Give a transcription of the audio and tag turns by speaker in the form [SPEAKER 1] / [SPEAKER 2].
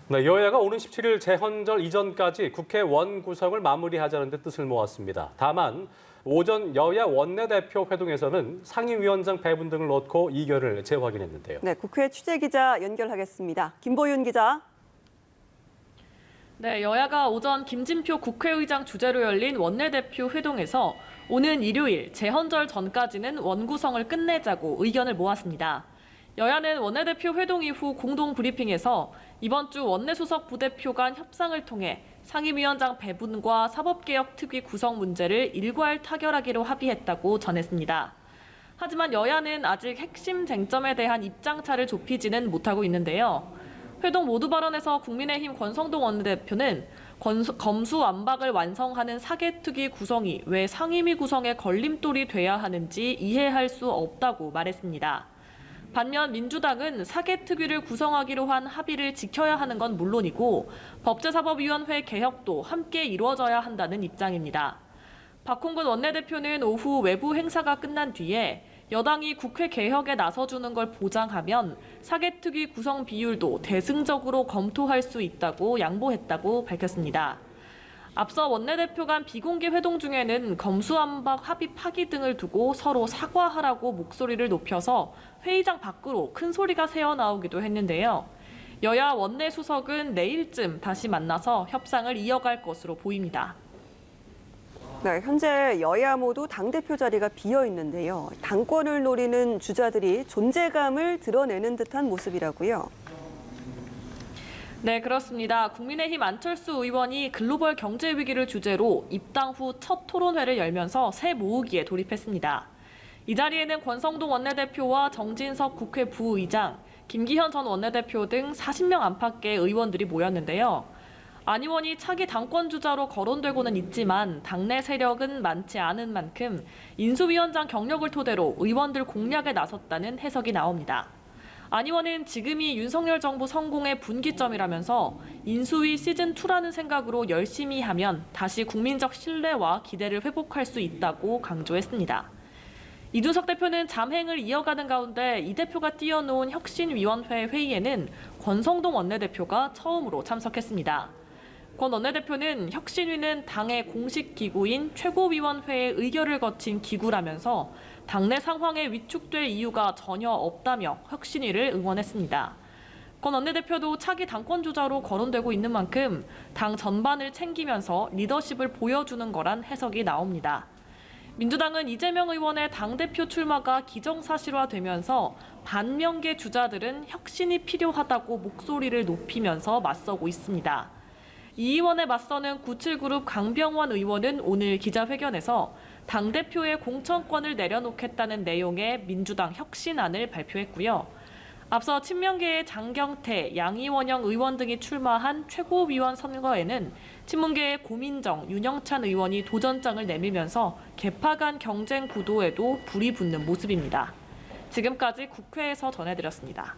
[SPEAKER 1] 네, 여야가 오는 17일 재헌절 이전까지 국회 원구성을 마무리하자는 데 뜻을 모았습니다. 다만 오전 여야 원내대표 회동에서는 상임위원장 배분 등을 놓고 이견을 재확인했는데요.
[SPEAKER 2] 네, 국회 취재기자 연결하겠습니다. 김보윤 기자.
[SPEAKER 3] 네, 여야가 오전 김진표 국회의장 주재로 열린 원내대표 회동에서 오는 일요일 재헌절 전까지는 원구성을 끝내자고 의견을 모았습니다. 여야는 원내대표 회동 이후 공동 브리핑에서 이번 주 원내수석 부대표 간 협상을 통해 상임위원장 배분과 사법개혁특위 구성 문제를 일괄 타결하기로 합의했다고 전했습니다. 하지만 여야는 아직 핵심 쟁점에 대한 입장차를 좁히지는 못하고 있는데요. 회동 모두 발언에서 국민의힘 권성동 원내대표는 검수완박을 완성하는 사개특위 구성이 왜 상임위 구성에 걸림돌이 돼야 하는지 이해할 수 없다고 말했습니다. 반면 민주당은 사개특위를 구성하기로 한 합의를 지켜야 하는 건 물론이고 법제사법위원회 개혁도 함께 이루어져야 한다는 입장입니다. 박홍근 원내대표는 오후 외부 행사가 끝난 뒤에 여당이 국회 개혁에 나서주는 걸 보장하면 사개특위 구성 비율도 대승적으로 검토할 수 있다고 양보했다고 밝혔습니다. 앞서 원내대표 간 비공개 회동 중에는 검수완박 합의 파기 등을 두고 서로 사과하라고 목소리를 높여서 회의장 밖으로 큰 소리가 새어나오기도 했는데요. 여야 원내수석은 내일쯤 다시 만나서 협상을 이어갈 것으로 보입니다.
[SPEAKER 2] 네, 현재 여야 모두 당대표 자리가 비어 있는데요. 당권을 노리는 주자들이 존재감을 드러내는 듯한 모습이라고요.
[SPEAKER 3] 네, 그렇습니다. 국민의힘 안철수 의원이 글로벌 경제 위기를 주제로 입당 후 첫 토론회를 열면서 새 모으기에 돌입했습니다. 이 자리에는 권성동 원내대표와 정진석 국회 부의장, 김기현 전 원내대표 등 40명 안팎의 의원들이 모였는데요. 안 의원이 차기 당권 주자로 거론되고는 있지만 당내 세력은 많지 않은 만큼 인수위원장 경력을 토대로 의원들 공략에 나섰다는 해석이 나옵니다. 안 의원은 지금이 윤석열 정부 성공의 분기점이라면서 인수위 시즌2라는 생각으로 열심히 하면 다시 국민적 신뢰와 기대를 회복할 수 있다고 강조했습니다. 이준석 대표는 잠행을 이어가는 가운데 이 대표가 띄워놓은 혁신위원회 회의에는 권성동 원내대표가 처음으로 참석했습니다. 권 원내대표는 혁신위는 당의 공식 기구인 최고위원회의 의결을 거친 기구라면서 당내 상황에 위축될 이유가 전혀 없다며 혁신위를 응원했습니다. 권 원내대표도 차기 당권 주자로 거론되고 있는 만큼 당 전반을 챙기면서 리더십을 보여주는 거란 해석이 나옵니다. 민주당은 이재명 의원의 당대표 출마가 기정사실화되면서 반명계 주자들은 혁신이 필요하다고 목소리를 높이면서 맞서고 있습니다. 이 의원에 맞서는 97그룹 강병원 의원은 오늘 기자회견에서 당대표의 공천권을 내려놓겠다는 내용의 민주당 혁신안을 발표했고요. 앞서 친명계의 장경태, 양이원영 의원 등이 출마한 최고위원 선거에는 친문계의 고민정, 윤영찬 의원이 도전장을 내밀면서 개파 간 경쟁 구도에도 불이 붙는 모습입니다. 지금까지 국회에서 전해드렸습니다.